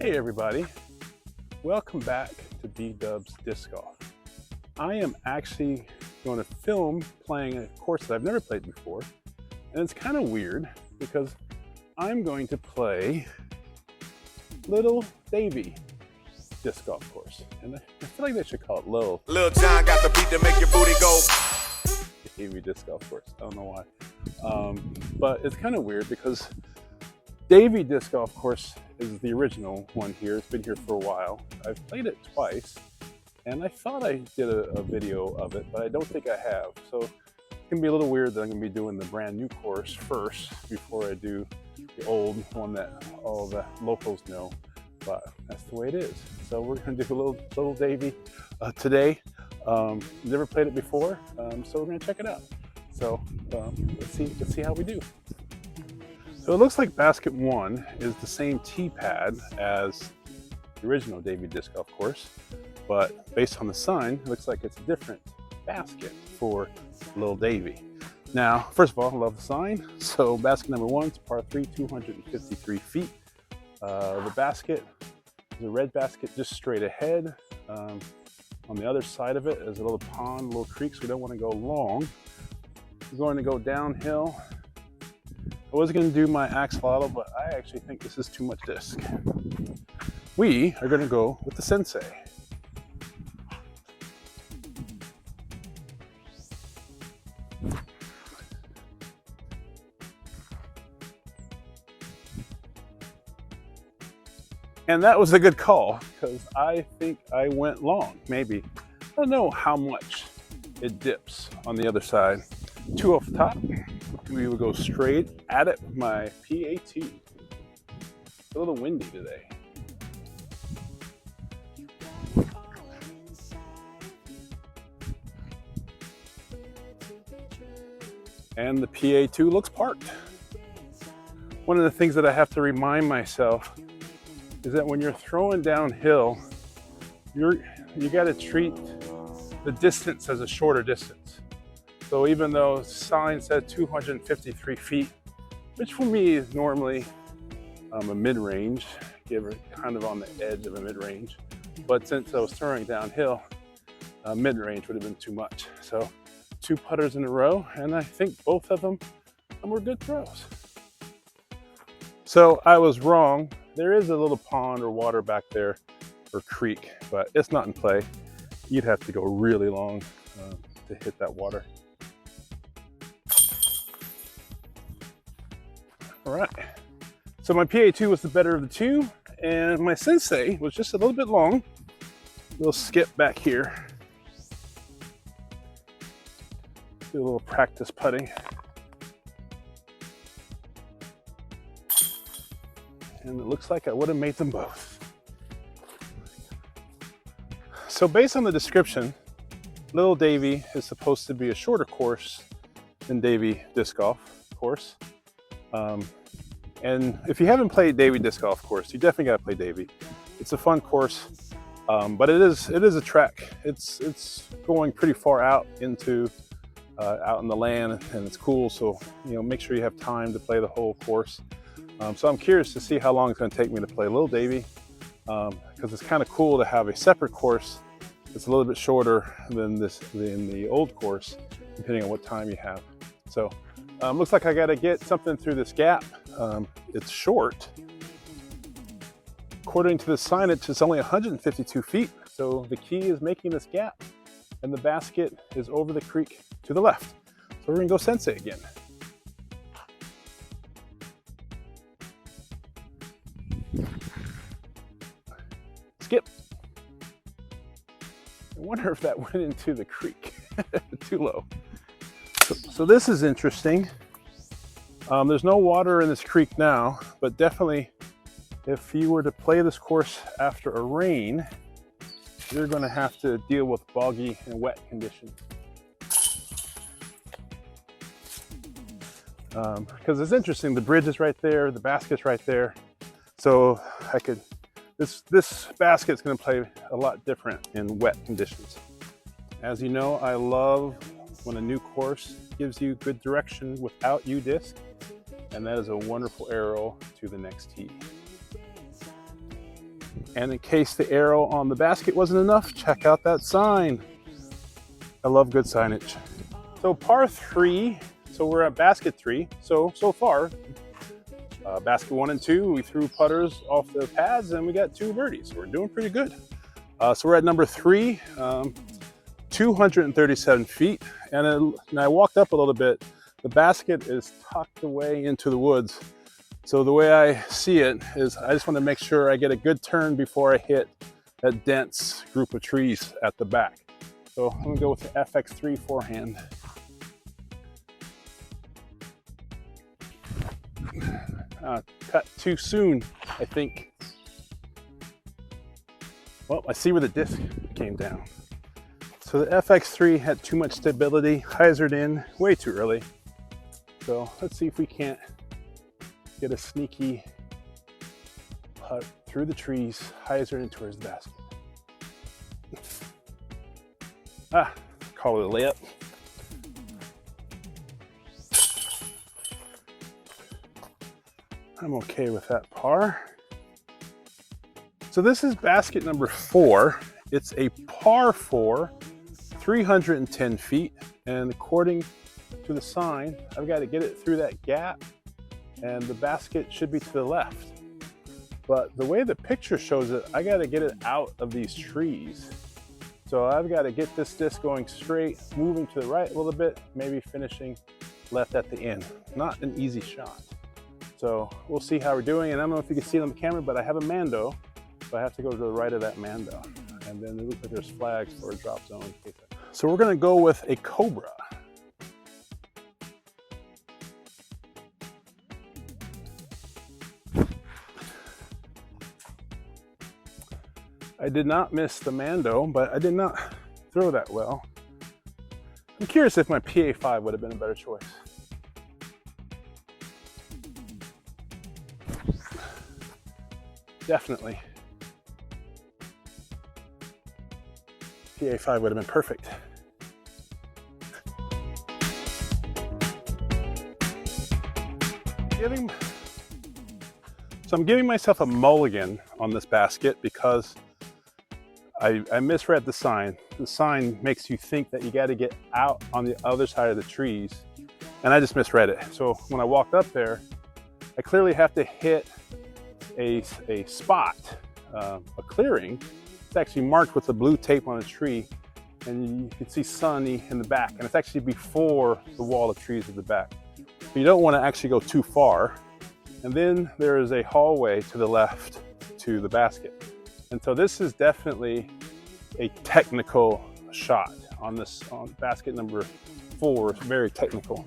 Hey everybody, welcome back to D-Dub's Disc Golf. I am actually going to film playing a course that I've never played before, and it's kind of weird because I'm going to play Little Davie Disc Golf course, and I feel like they should call it Lil John got the beat to make your booty go. Davie Disc Golf course. I don't know why, but it's kind of weird because Davie Disc Golf course is the original one here. It's been here for a while. I've played it twice, and I thought I did a video of it, but I don't think I have. So it's gonna be a little weird that I'm gonna be doing the brand new course first before I do the old one that all the locals know. But that's the way it is. So we're gonna do a little Davie today. Never played it before, so we're gonna check it out. So let's see how we do. So it looks like basket 1 is the same tee pad as the original Davie Disc Golf course, but based on the sign, it looks like it's a different basket for Little Davie. Now, first of all, I love the sign. So basket number 1 is par 3, 253 feet. The basket is a red basket just straight ahead. On the other side of it is a little pond, a little creek, so we don't want to go long. We're going to go downhill. I was going to do my axolotl, but I actually think this is too much disc. We are going to go with the Sensei. And that was a good call because I think I went long, maybe. I don't know how much it dips on the other side. 2 off the top. We will go straight at it with my PAT. It's a little windy today. And the PA2 looks parked. One of the things that I have to remind myself is that when you're throwing downhill, you got to treat the distance as a shorter distance. So even though the sign said 253 feet, which for me is normally a mid-range, kind of on the edge of a mid-range, but since I was throwing downhill, mid-range would have been too much. So 2 putters in a row, and I think both of them were good throws. So I was wrong. There is a little pond or water back there, or creek, but it's not in play. You'd have to go really long to hit that water. All right, so my PA2 was the better of the 2, and my Sensei was just a little bit long. We'll skip back here. Do a little practice putting. And it looks like I would have made them both. So based on the description, Little Davie is supposed to be a shorter course than Davie Disc Golf course. And if you haven't played Davie Disc Golf course, you definitely got to play Davie. It's a fun course, but it is a track. It's going pretty far out into out in the land, and it's cool. So make sure you have time to play the whole course. So I'm curious to see how long it's going to take me to play Little Davie, because it's kind of cool to have a separate course that's a little bit shorter than the old course, depending on what time you have. So. Looks like I got to get something through this gap. It's short. According to the signage, it's only 152 feet. So the key is making this gap, and the basket is over the creek to the left. So we're gonna go Sensei again. Skip. I wonder if that went into the creek. Too low. So this is interesting. There's no water in this creek now, but definitely if you were to play this course after a rain, you're going to have to deal with boggy and wet conditions. Because it's interesting, the bridge is right there, the basket's right there. So this basket's going to play a lot different in wet conditions. As you know, I love when a new course gives you good direction without U-disc, and that is a wonderful arrow to the next tee. And in case the arrow on the basket wasn't enough, check out that sign. I love good signage. So par 3, so we're at basket 3. So far, basket 1 and 2, we threw putters off the pads and we got 2 birdies. So we're doing pretty good. So we're at number 3, 237 feet. And I walked up a little bit. The basket is tucked away into the woods. So the way I see it is I just want to make sure I get a good turn before I hit that dense group of trees at the back. So I'm going to go with the FX3 forehand. Cut too soon, I think. Well, I see where the disc came down. So the FX3 had too much stability, hyzered in way too early. So let's see if we can't get a sneaky putt through the trees, hyzer in towards the basket. Call it a layup. I'm okay with that par. So this is basket number 4. It's a par 4, 310 feet. And according to the sign, I've got to get it through that gap and the basket should be to the left. But the way the picture shows it, I got to get it out of these trees. So I've got to get this disc going straight, moving to the right a little bit, maybe finishing left at the end. Not an easy shot. So we'll see how we're doing. And I don't know if you can see it on the camera, but I have a Mando. So I have to go to the right of that Mando. And then it looks like there's flags for a drop zone. So we're gonna go with a Cobra. I did not miss the Mando, but I did not throw that well. I'm curious if my PA5 would have been a better choice. Definitely. PA5 would have been perfect. So I'm giving myself a mulligan on this basket because I misread the sign. The sign makes you think that you got to get out on the other side of the trees, and I just misread it. So when I walked up there, I clearly have to hit a spot, a clearing. It's actually marked with the blue tape on a tree, and you can see sunny in the back, and it's actually before the wall of trees at the back. So you don't want to actually go too far. And then there is a hallway to the left to the basket. And so this is definitely a technical shot on basket number 4. It's very technical.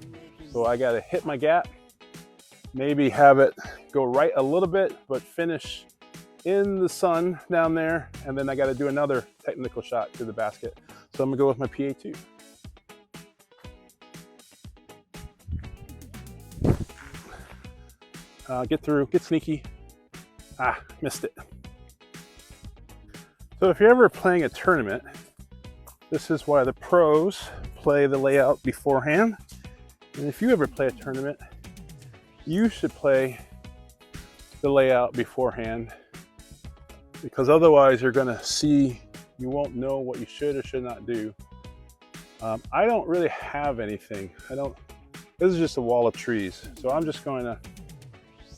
So I got to hit my gap, maybe have it go right a little bit, but finish in the sun down there. And then I got to do another technical shot to the basket. So I'm gonna go with my PA2. Get through, get sneaky. Missed it. So if you're ever playing a tournament, this is why the pros play the layout beforehand. And if you ever play a tournament, you should play the layout beforehand, because otherwise you're gonna see, you won't know what you should or should not do. I don't really have anything. This is just a wall of trees. So I'm just going to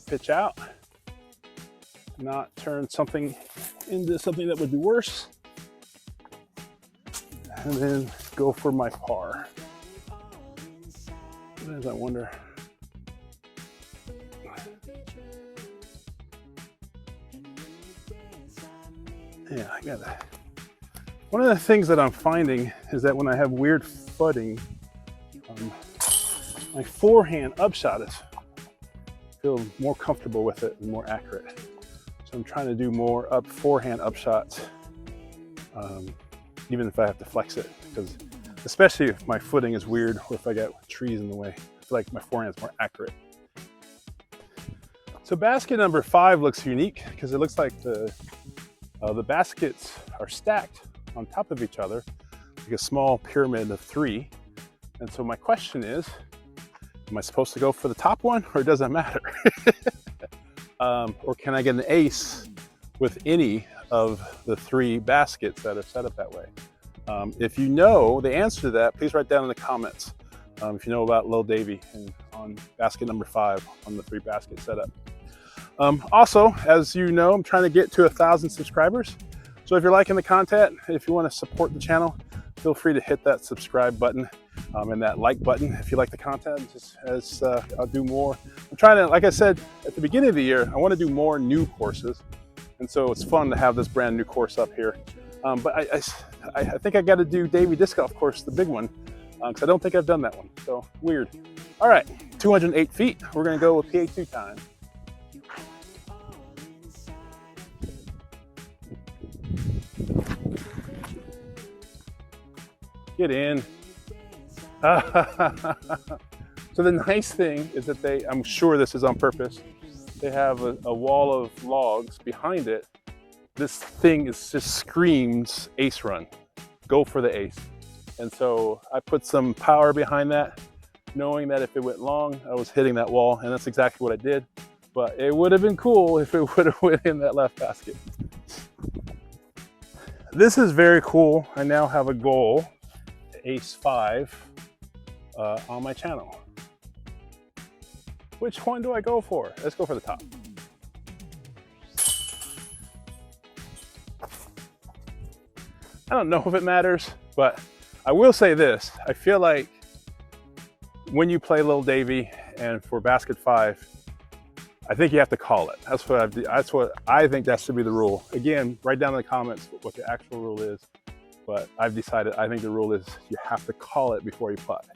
pitch out, not turn something into something that would be worse, and then go for my par. Sometimes I wonder. Yeah, I got that. One of the things that I'm finding is that when I have weird footing, my forehand upshot feel more comfortable with it and more accurate. So I'm trying to do more forehand upshots, even if I have to flex it, because especially if my footing is weird or if I got trees in the way, I feel like my forehand's more accurate. So basket number 5 looks unique because it looks like the baskets are stacked on top of each other, like a small pyramid of 3. And so my question is, am I supposed to go for the top one, or does that matter? Or can I get an ace with any of the 3 baskets that are set up that way. If you know the answer to that, please write down in the comments. If you know about Lil Davie and on basket number 5 on the 3 basket setup. Also, as you know, I'm trying to get to 1,000 subscribers. So if you're liking the content, if you want to support the channel, feel free to hit that subscribe button and that like button if you like the content. Just as I'll do more. I'm trying to, like I said at the beginning of the year, I want to do more new courses, and so it's fun to have this brand new course up here. But I think I got to do Davie Disc Golf course, the big one, because I don't think I've done that one. So weird. All right, 208 feet. We're going to go with PA2 time. Get in. So the nice thing is that I'm sure this is on purpose, they have a wall of logs behind it. This thing just screams ace run, go for the ace. And so I put some power behind that, knowing that if it went long, I was hitting that wall, and that's exactly what I did. But it would have been cool if it would have went in that left basket. This is very cool. I now have a goal to ace 5 on my channel. Which one do I go for? Let's go for the top. I don't know if it matters, but I will say this. I feel like when you play Lil Davie and for basket 5, I think you have to call it. That's what I think that should be the rule. Again, write down in the comments what the actual rule is, but I've decided I think the rule is you have to call it before you putt.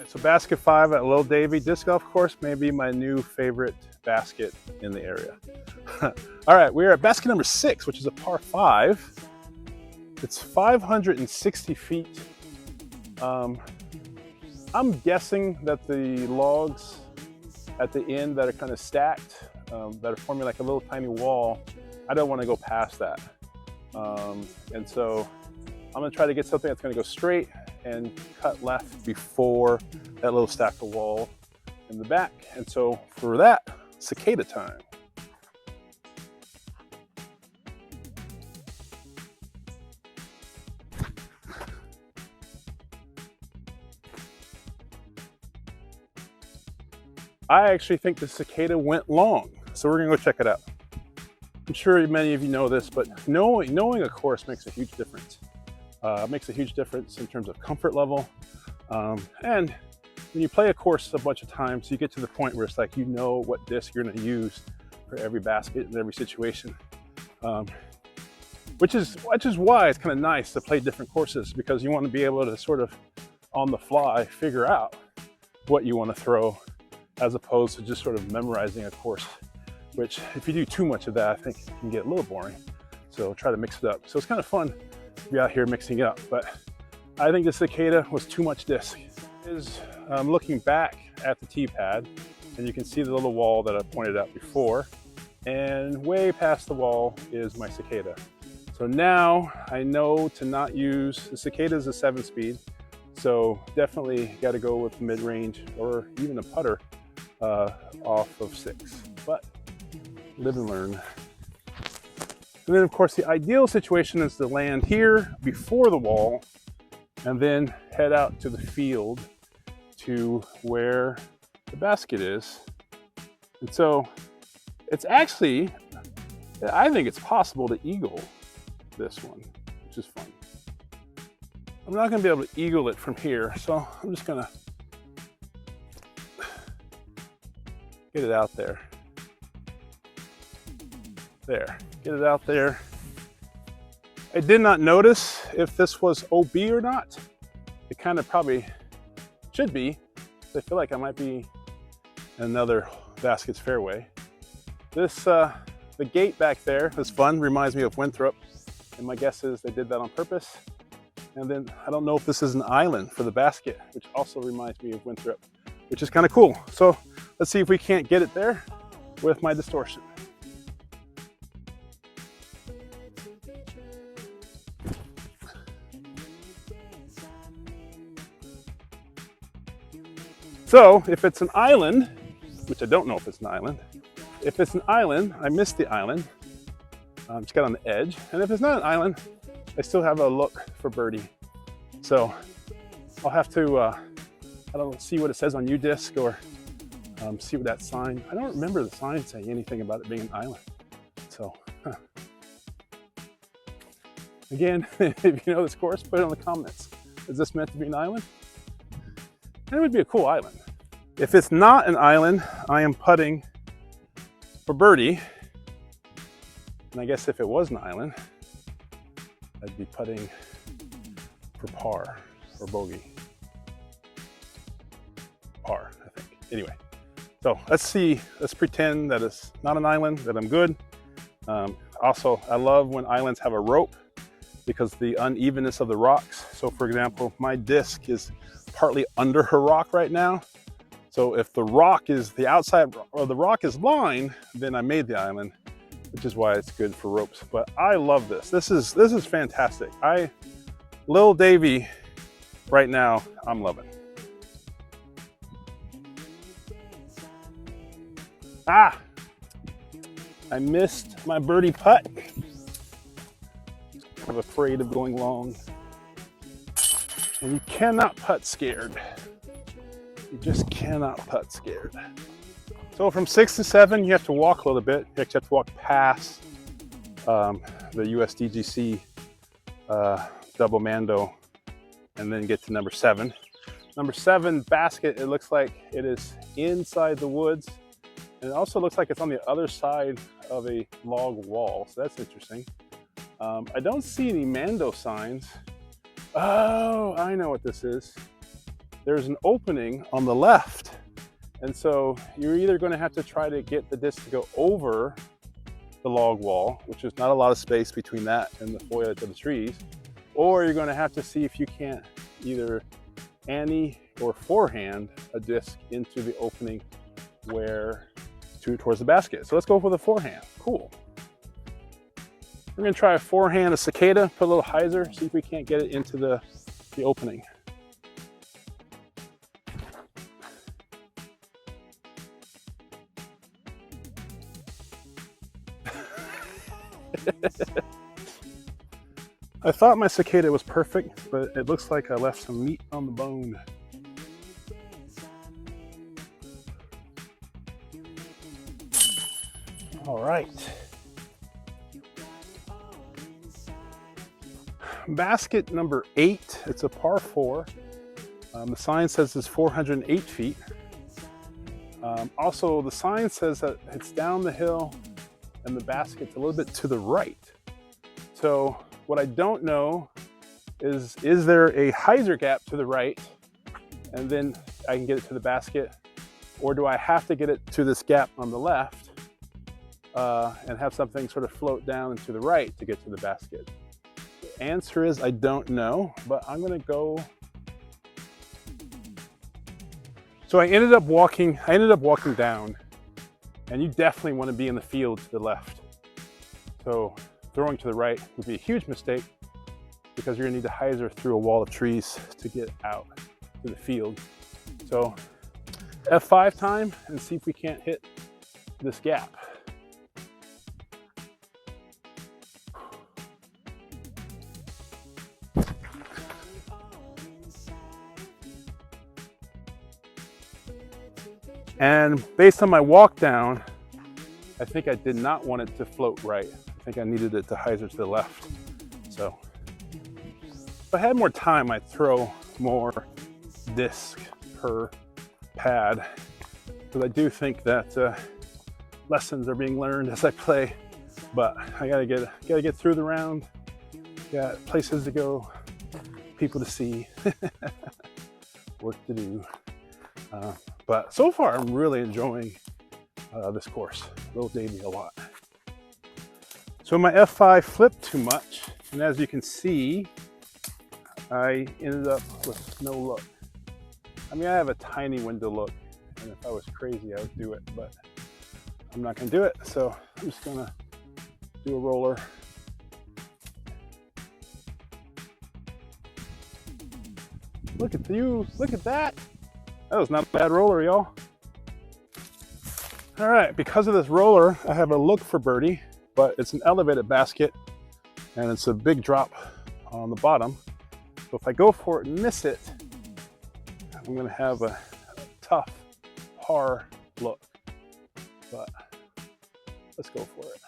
So basket 5 at Lil Davie Disc Golf course may be my new favorite basket in the area. All right, we're at basket number 6, which is a par 5. It's 560 feet. I'm guessing that the logs at the end that are kind of stacked, that are forming like a little tiny wall, I don't want to go past that. And so I'm going to try to get something that's going to go straight and cut left before that little stack of wall in the back. And so for that, cicada time. I actually think the cicada went long, so we're gonna go check it out. I'm sure many of you know this, but knowing a course makes a huge difference. It makes a huge difference in terms of comfort level. And when you play a course a bunch of times, you get to the point where it's like you know what disc you're gonna use for every basket and every situation. Which is why it's kind of nice to play different courses, because you want to be able to sort of on the fly figure out what you want to throw, as opposed to just sort of memorizing a course, which if you do too much of that, I think it can get a little boring. So try to mix it up. So it's kind of fun to be out here mixing it up, but I think the cicada was too much disc. I'm looking back at the tee pad, and you can see the little wall that I pointed out before, and way past the wall is my cicada. So now I know to not use, the cicada is a 7-speed, so definitely got to go with mid-range or even a putter off of 6, but live and learn. And then of course the ideal situation is to land here before the wall and then head out to the field to where the basket is. And so it's actually, I think it's possible to eagle this one, which is fun. I'm not gonna be able to eagle it from here, so I'm just gonna get it out there. There, get it out there. I did not notice if this was OB or not. It kind of probably should be. I feel like I might be in another basket's fairway. This, the gate back there is fun, reminds me of Winthrop, and my guess is they did that on purpose. And then I don't know if this is an island for the basket, which also reminds me of Winthrop, which is kind of cool. So let's see if we can't get it there with my distortion. So if it's an island, which I don't know if it's an island, If it's an island, I missed the island. Just got on the edge. And if it's not an island, I still have a look for birdie. So I'll have to, I don't know, see what it says on UDisc or see what that sign. I don't remember the sign saying anything about it being an island. So, again, if you know this course, put it in the comments. Is this meant to be an island? And it would be a cool island. If it's not an island, I am putting for birdie. And I guess if it was an island, I'd be putting for par or bogey. Par, I think. Anyway, so let's see. Let's pretend that it's not an island, that I'm good. Also, I love when islands have a rope because the unevenness of the rocks. So for example, my disc is partly under her rock right now. So if the rock is the outside or the rock is line, then I made the island, which is why it's good for ropes. But I love this. This is fantastic. Little Davie right now, I'm loving. Ah, I missed my birdie putt. I'm afraid of going long. And you cannot putt scared. You just cannot putt scared. So from 6 to 7, you have to walk a little bit. You actually have to walk past the USDGC double mando and then get to number 7. Number 7 basket, it looks like it is inside the woods. And it also looks like it's on the other side of a log wall. So that's interesting. I don't see any mando signs. Oh, I know what this is. There's an opening on the left. And so you're either going to have to try to get the disc to go over the log wall, which is not a lot of space between that and the foliage of the trees, or you're going to have to see if you can't either ante or forehand a disc into the opening towards the basket. So let's go for the forehand. Cool. We're going to try a forehand, a cicada, put a little hyzer, see if we can't get it into the opening. I thought my cicada was perfect, but it looks like I left some meat on the bone. All right. Basket number 8, it's a par 4. The sign says it's 408 feet. Also, the sign says that it's down the hill and the basket's a little bit to the right. So what I don't know is there a hyzer gap to the right and then I can get it to the basket, or do I have to get it to this gap on the left and have something sort of float down and to the right to get to the basket? The answer is I don't know, but I'm gonna go. So I ended up walking down, and you definitely want to be in the field to the left. So throwing to the right would be a huge mistake because you're gonna need to hyzer through a wall of trees to get out to the field. So F5 time and see if we can't hit this gap. And based on my walk down, I think I did not want it to float right. I think I needed it to hyzer to the left. So if I had more time, I'd throw more disc per pad, because I do think that lessons are being learned as I play. But I gotta get through the round. Got places to go, people to see, work to do. But so far, I'm really enjoying this course, Little Davie, a lot. So my F5 flipped too much, and as you can see, I ended up with no look. I mean, I have a tiny window look, and if I was crazy, I would do it, but I'm not gonna do it, so I'm just gonna do a roller. Look at you, look at that. That was not a bad roller, y'all. All right, because of this roller, I have a look for birdie, but it's an elevated basket and it's a big drop on the bottom. So if I go for it and miss it, I'm gonna have a tough par look, but let's go for it.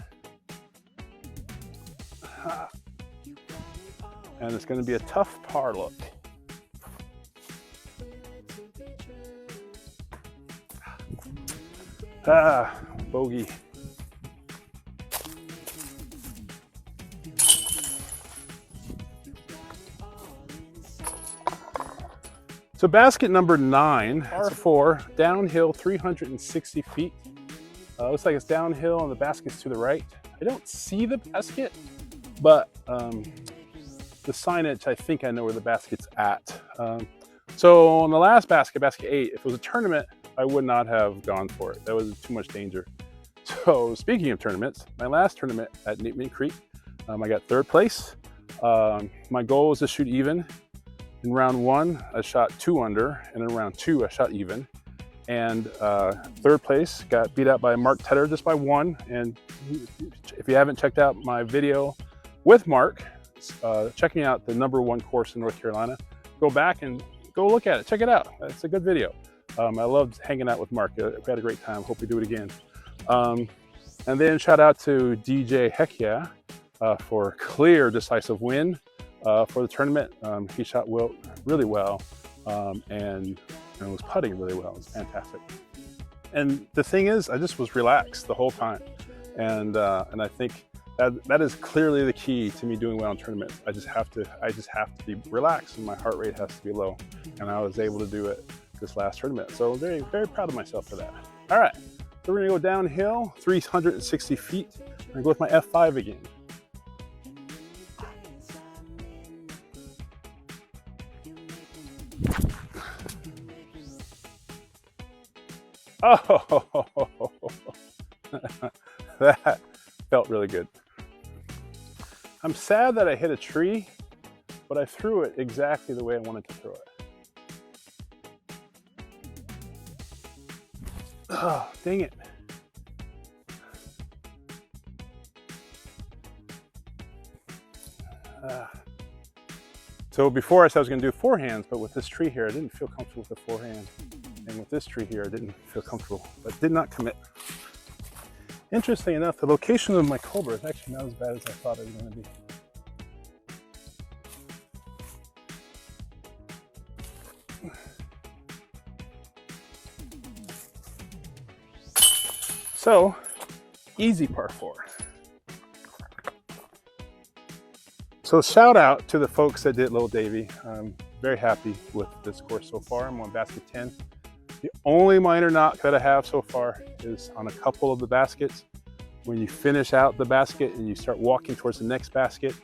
And it's gonna be a tough par look. Bogey. So basket number 9, par 4, downhill 360 feet. Looks like it's downhill and the basket's to the right. I don't see the basket, but the signage, I think I know where the basket's at. So on the last basket, basket 8, if it was a tournament, I would not have gone for it. That was too much danger. So speaking of tournaments, my last tournament at Neatman Creek, I got 3rd place. My goal was to shoot even. In round 1, I shot 2 under, and in round 2, I shot even. And 3rd place got beat out by Mark Tedder just by 1. And if you haven't checked out my video with Mark, checking out the #1 course in North Carolina, go back and go look at it. Check it out. It's a good video. I loved hanging out with Mark. We had a great time. Hope we do it again. And then shout out to DJ Heck Yeah for a clear, decisive win for the tournament. He shot really well and was putting really well. It was fantastic. And the thing is, I just was relaxed the whole time. And I think that is clearly the key to me doing well in tournaments. I just have to be relaxed and my heart rate has to be low. And I was able to do it this last tournament. So very, very proud of myself for that. All right, so we're gonna go downhill 360 feet. I'm gonna go with my F5 again. Oh, that felt really good. I'm sad that I hit a tree, but I threw it exactly the way I wanted to throw it. Oh, dang it. So before I said I was going to do forehands, but with this tree here, I didn't feel comfortable with the forehand. And with this tree here, I didn't feel comfortable, but did not commit. Interesting enough, the location of my Cobra is actually not as bad as I thought it was going to be. So, easy par 4. So shout out to the folks that did Little Davie. I'm very happy with this course so far. I'm on basket 10. The only minor knock that I have so far is on a couple of the baskets. When you finish out the basket and you start walking towards the next basket,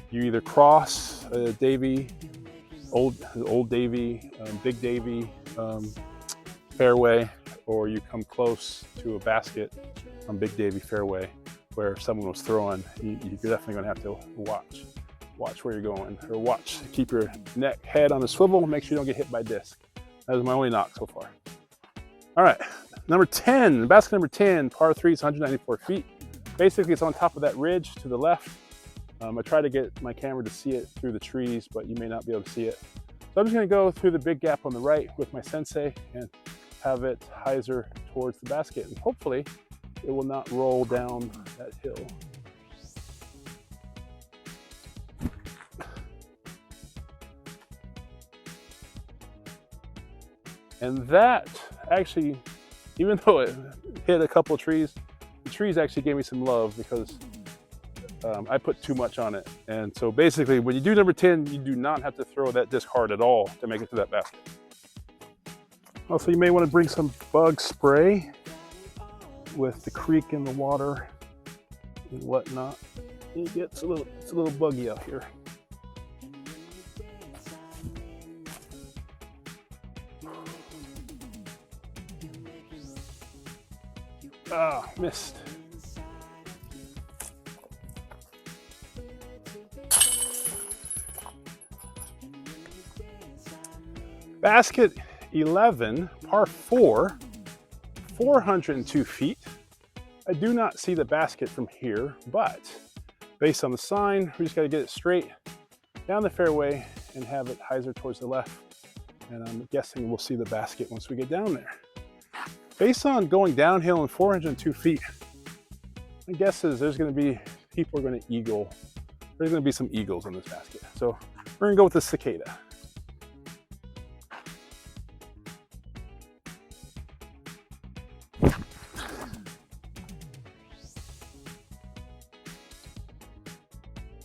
you either cross Davie, old Davie, Big Davie fairway, or you come close to a basket on Big Davie fairway where someone was throwing. You're definitely gonna have to watch where you're going, or keep your head on the swivel, make sure you don't get hit by disc. That is my only knock so far. All right, number 10, basket number 10, par 3, it's 194 feet. Basically, it's on top of that ridge to the left. I try to get my camera to see it through the trees, but you may not be able to see it. So I'm just gonna go through the big gap on the right with my sensei and have it hyzer towards the basket. And hopefully, it will not roll down that hill. And that actually, even though it hit a couple of trees, the trees actually gave me some love because I put too much on it. And so basically, when you do number 10, you do not have to throw that disc hard at all to make it to that basket. Also, you may want to bring some bug spray with the creek and the water and whatnot. It's a little buggy out here. Ah, missed. Basket 11, par 4, 402 feet. I do not see the basket from here, but based on the sign, we just got to get it straight down the fairway and have it hyzer towards the left. And I'm guessing we'll see the basket once we get down there. Based on going downhill in 402 feet, my guess is there's going to be, people are going to eagle. There's going to be some eagles in this basket. So we're going to go with the cicada.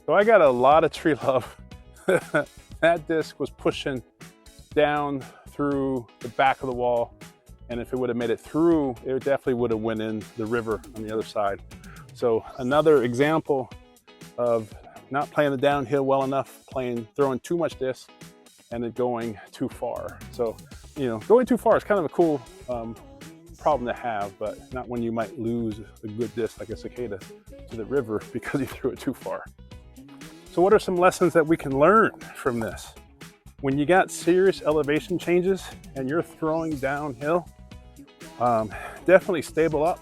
So I got a lot of tree love. That disc was pushing down through the back of the wall, and if it would have made it through, it definitely would have went in the river on the other side. So another example of not playing the downhill well enough, throwing too much disc and it going too far. So, you know, going too far is kind of a cool problem to have, but not when you might lose a good disc like a cicada to the river because you threw it too far. So what are some lessons that we can learn from this? When you got serious elevation changes and you're throwing downhill, definitely stable up,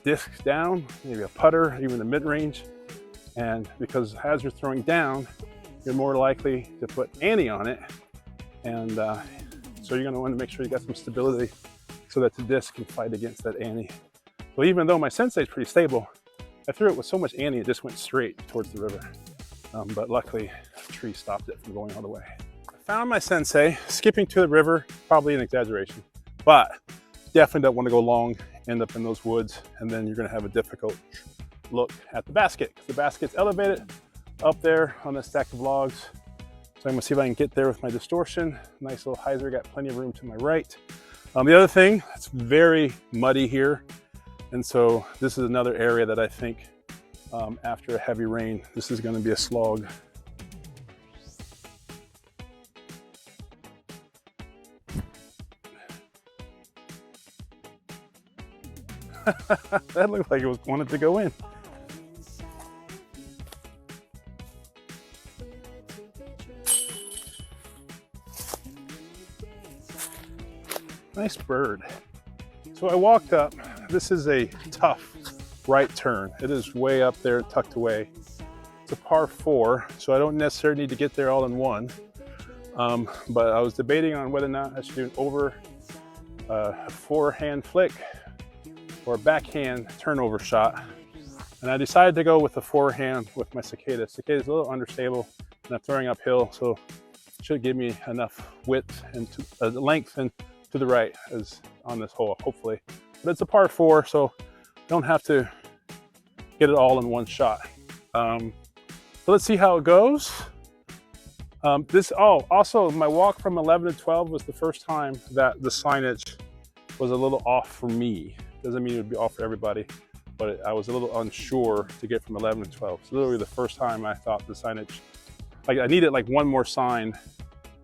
discs down, maybe a putter, even the mid-range. And because as you're throwing down, you're more likely to put ante on it. And so you're gonna want to make sure you got some stability so that the disc can fight against that ante. So even though my sensei is pretty stable, I threw it with so much ante, it just went straight towards the river. But luckily, a tree stopped it from going all the way. I found my sensei. Skipping to the river, probably an exaggeration, but definitely don't want to go long, end up in those woods, and then you're going to have a difficult look at the basket. The basket's elevated up there on the stack of logs. So I'm going to see if I can get there with my distortion. Nice little hyzer, got plenty of room to my right. The other thing, it's very muddy here. And so this is another area that I think after a heavy rain, this is going to be a slog. That looked like it wanted to go in. Nice bird. So I walked up. This is a tough right turn. It is way up there, tucked away. It's a par 4, so I don't necessarily need to get there all in one. But I was debating on whether or not I should do an over a forehand flick or a backhand turnover shot. And I decided to go with the forehand with my cicada. Cicada is a little understable and I'm throwing uphill, so it should give me enough width and length and to the right as on this hole, hopefully. But it's a par 4, so I don't have to get it all in one shot. So let's see how it goes. Also my walk from 11 to 12 was the first time that the signage was a little off for me. Doesn't mean it would be off for everybody, but I was a little unsure to get from 11 to 12. It's literally the first time I thought the signage, like I needed like one more sign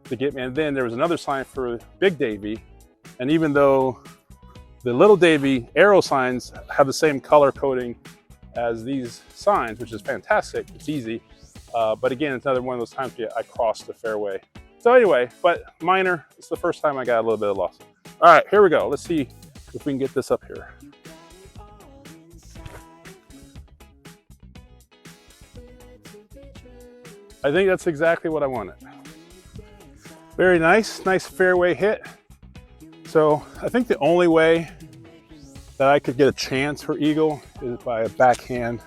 to get me. And then there was another sign for Big Davie. And even though the Little Davie arrow signs have the same color coding as these signs, which is fantastic, it's easy. But again, it's another one of those times where I crossed the fairway. So anyway, but minor, it's the first time I got a little bit of loss. All right, here we go. Let's see if we can get this up here. I think that's exactly what I wanted. Very nice, nice fairway hit. So I think the only way that I could get a chance for eagle is by a backhand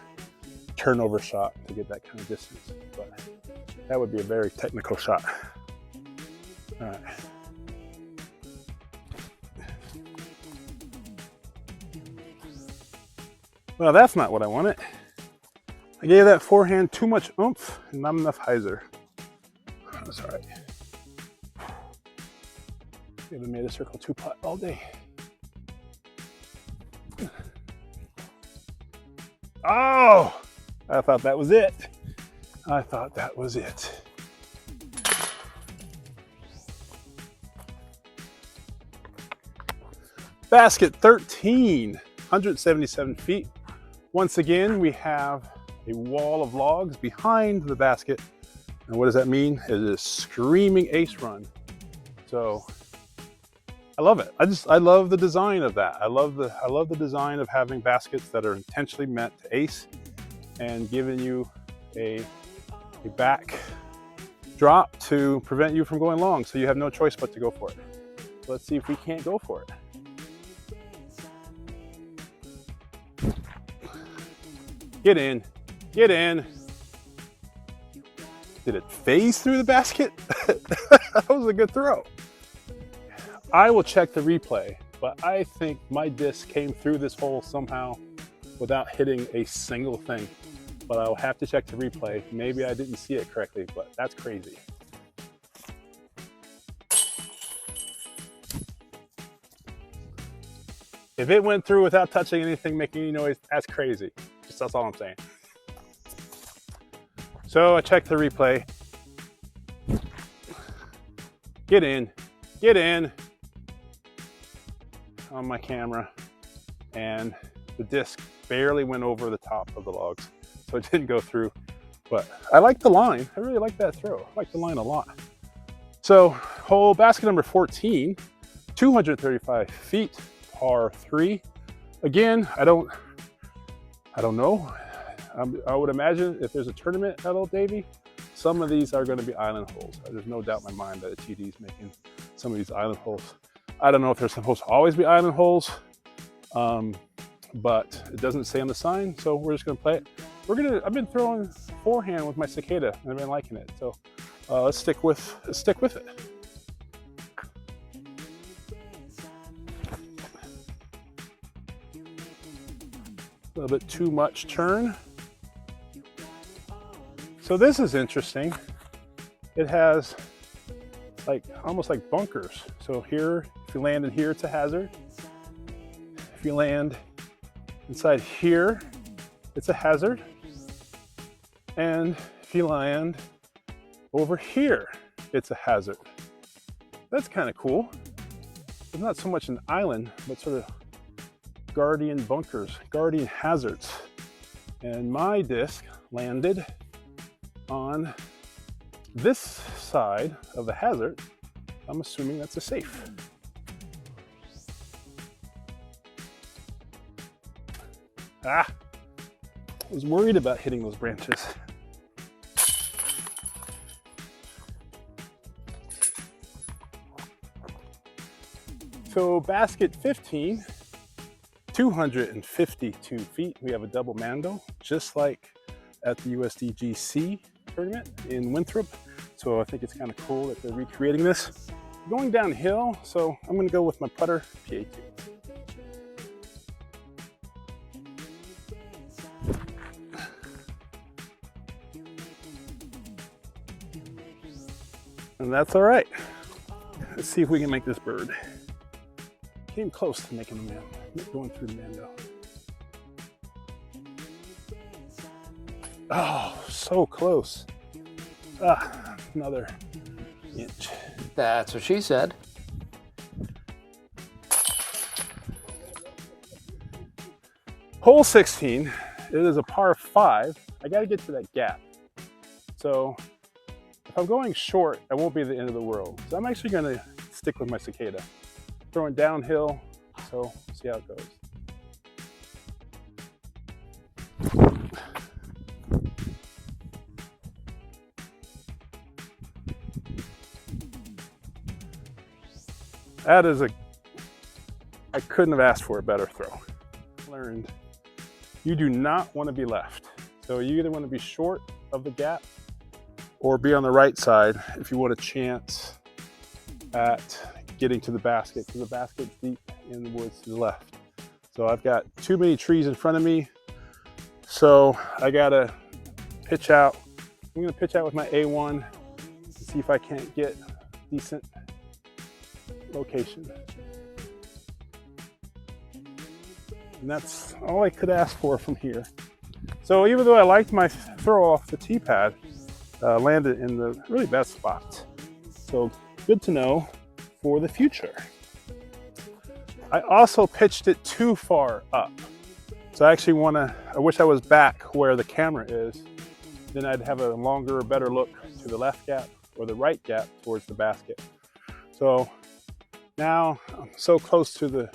turnover shot to get that kind of distance. But that would be a very technical shot. All right. Well, that's not what I wanted. I gave that forehand too much oomph and not enough hyzer. That's all right. We haven't made a circle 2 putt all day. Oh, I thought that was it. I thought that was it. Basket 13, 177 feet. Once again, we have a wall of logs behind the basket. And what does that mean? It is screaming ace run. So I love it. I love the design of that. I love the design of having baskets that are intentionally meant to ace and giving you a back drop to prevent you from going long, so you have no choice but to go for it. Let's see if we can't go for it. Get in, get in. Did it phase through the basket? That was a good throw. I will check the replay, but I think my disc came through this hole somehow without hitting a single thing. But I'll have to check the replay. Maybe I didn't see it correctly, but that's crazy. If it went through without touching anything, making any noise, that's crazy. Just that's all I'm saying. So I checked the replay. Get in, get in on my camera, and the disc barely went over the top of the logs, so it didn't go through. But I like the line. I really like that throw. I like the line a lot. So hole basket number 14, 235 feet, par 3. Again, I don't know. I would imagine if there's a tournament at Old Davie, some of these are going to be island holes. There's no doubt in my mind that TD is making some of these island holes. I don't know if they're supposed to always be island holes, but it doesn't say on the sign, so we're just going to play it. I've been throwing forehand with my cicada, and I've been liking it. So let's stick with it. A little bit too much turn. So this is interesting. It has almost like bunkers. So here, if you land in here, it's a hazard. If you land inside here, it's a hazard. And if you land over here, it's a hazard. That's kind of cool. It's not so much an island, but sort of guardian bunkers, guardian hazards. And my disc landed on this side of the hazard. I'm assuming that's a safe. I was worried about hitting those branches. So basket 15, 252 feet. We have a double mando, just like at the USDGC tournament in Winthrop. So I think it's kind of cool that they're recreating this. Going downhill, so I'm going to go with my putter, PA2. And that's all right. Let's see if we can make this bird. Came close to making the man, going through the mando. Oh, so close. Another inch. That's what she said. Hole 16, it is a par 5. I got to get to that gap. So if I'm going short, that won't be the end of the world. So I'm actually going to stick with my cicada. Throwing downhill, so we'll see how it goes. That is I couldn't have asked for a better throw. Learned, you do not want to be left. So you either want to be short of the gap or be on the right side if you want a chance at getting to the basket, because the basket's deep in the woods to the left. So I've got too many trees in front of me, so I gotta pitch out. I'm gonna pitch out with my A1 and see if I can't get decent location. And that's all I could ask for from here. So even though I liked my throw off the tee pad, landed in the really best spots. So good to know for the future. I also pitched it too far up. So I actually I wish I was back where the camera is. Then I'd have a longer, better look to the left gap or the right gap towards the basket. So Now I'm so close to the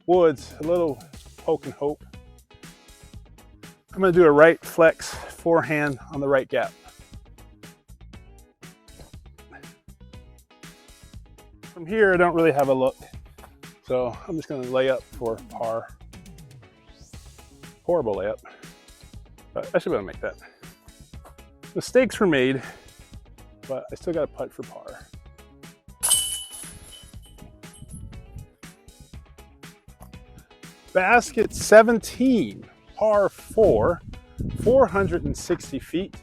woods, a little poke and hope. I'm going to do a right flex forehand on the right gap. From here, I don't really have a look, so I'm just going to lay up for par. Horrible layup, but I should be able to make that. Mistakes were made, but I still got a putt for par. Basket 17, par 4, 460 feet.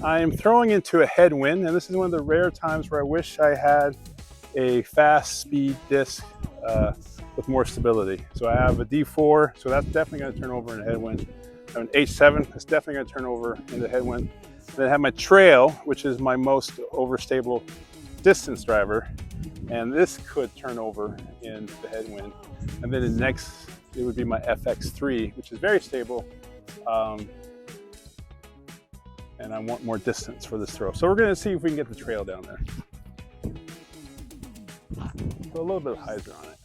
I am throwing into a headwind, and this is one of the rare times where I wish I had a fast speed disc with more stability. So I have a D4, so that's definitely going to turn over in a headwind. I have an H7, that's definitely going to turn over into headwind. Then I have my trail, which is my most overstable distance driver, and this could turn over in the headwind. And then the next, it would be my FX3, which is very stable, and I want more distance for this throw. So we're going to see if we can get the trail down there. Put a little bit of hyzer on it.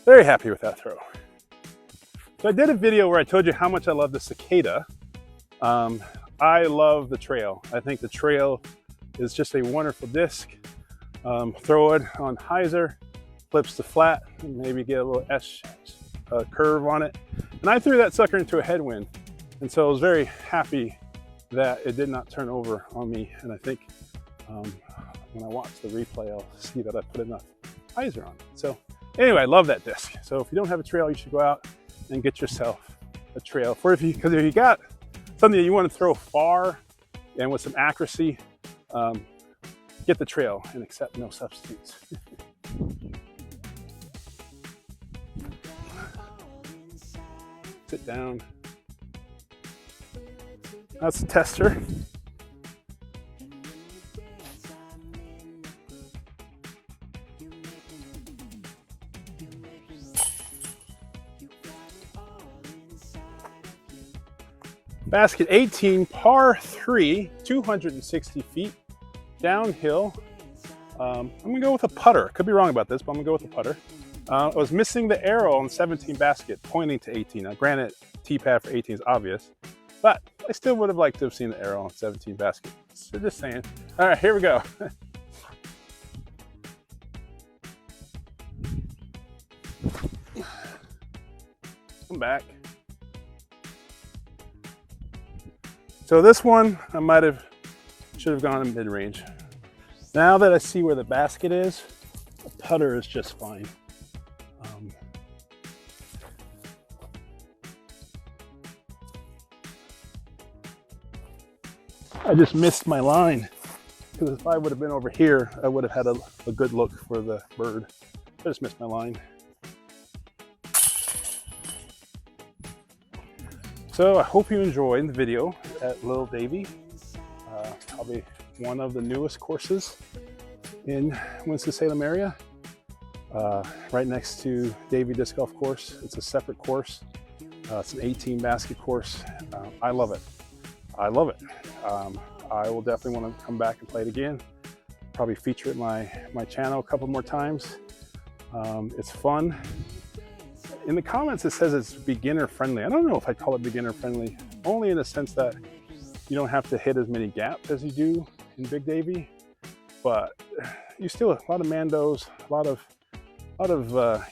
Very happy with that throw. So I did a video where I told you how much I love the cicada. I love the trail. I think the trail is just a wonderful disc. Throw it on hyzer, flips to flat, and maybe get a little S curve on it. And I threw that sucker into a headwind. And so I was very happy that it did not turn over on me. And I think when I watch the replay, I'll see that I put enough hyzer on it. So anyway, I love that disc. So if you don't have a trail, you should go out and get yourself a trail. Because if you got something that you want to throw far and with some accuracy, get the trail and accept no substitutes. Sit down. That's the tester. Basket 18, par 3, 260 feet, downhill. I'm gonna go with a putter. Could be wrong about this, but I'm gonna go with a putter. I was missing the arrow on 17 basket pointing to 18. Now granted, T-pad for 18 is obvious, but I still would have liked to have seen the arrow on 17 basket. So just saying. All right, here we go. Come back. So this one, I should have gone in mid-range. Now that I see where the basket is, the putter is just fine. I just missed my line, because if I would have been over here, I would have had a good look for the bird. I just missed my line. So I hope you enjoyed the video at Little Davie. Probably one of the newest courses in Winston-Salem area. Right next to Davie Disc Golf course. It's a separate course. It's an 18 basket course. I love it. I love it. I will definitely want to come back and play it again. Probably feature it in my channel a couple more times. It's fun. In the comments, it says it's beginner friendly. I don't know if I call it beginner friendly, only in the sense that you don't have to hit as many gaps as you do in Big Davie, but you still a lot of mandos, a lot of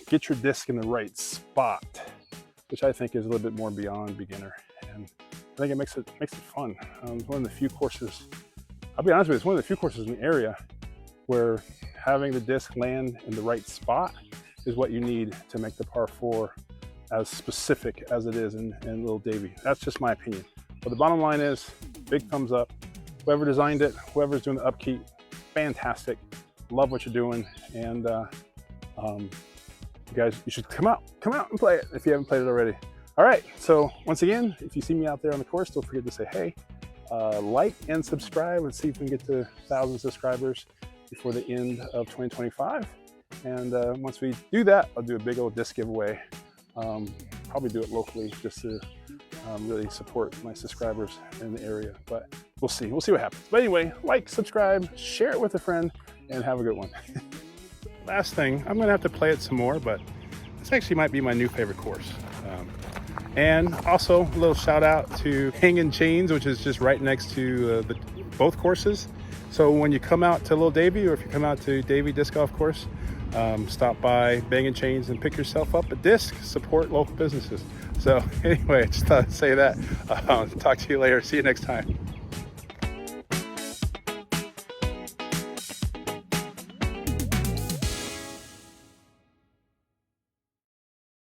get your disc in the right spot, which I think is a little bit more beyond beginner, and I think it makes it fun. It's one of the few courses. I'll be honest with you, it's one of the few courses in the area where having the disc land in the right spot is what you need to make the par 4 as specific as it is in Little Davie. That's just my opinion. But the bottom line is, big thumbs up. Whoever designed it, whoever's doing the upkeep, fantastic. Love what you're doing. And you guys, you should come out and play it if you haven't played it already. All right, so once again, if you see me out there on the course, don't forget to say hey, like and subscribe, and see if we can get to 1,000 subscribers before the end of 2025. And once we do that, I'll do a big old disc giveaway, probably do it locally just to really support my subscribers in the area. But we'll see what happens. But anyway, like, subscribe, share it with a friend, and have a good one. Last thing, I'm gonna have to play it some more, but this actually might be my new favorite course. And also a little shout out to Hanging Chains, which is just right next to both courses. So when you come out to Little Davie, or if you come out to Davie Disc Golf Course, stop by Banging Chains and pick yourself up a disc, support local businesses. So anyway, I just thought I'd say that. Talk to you later. See you next time.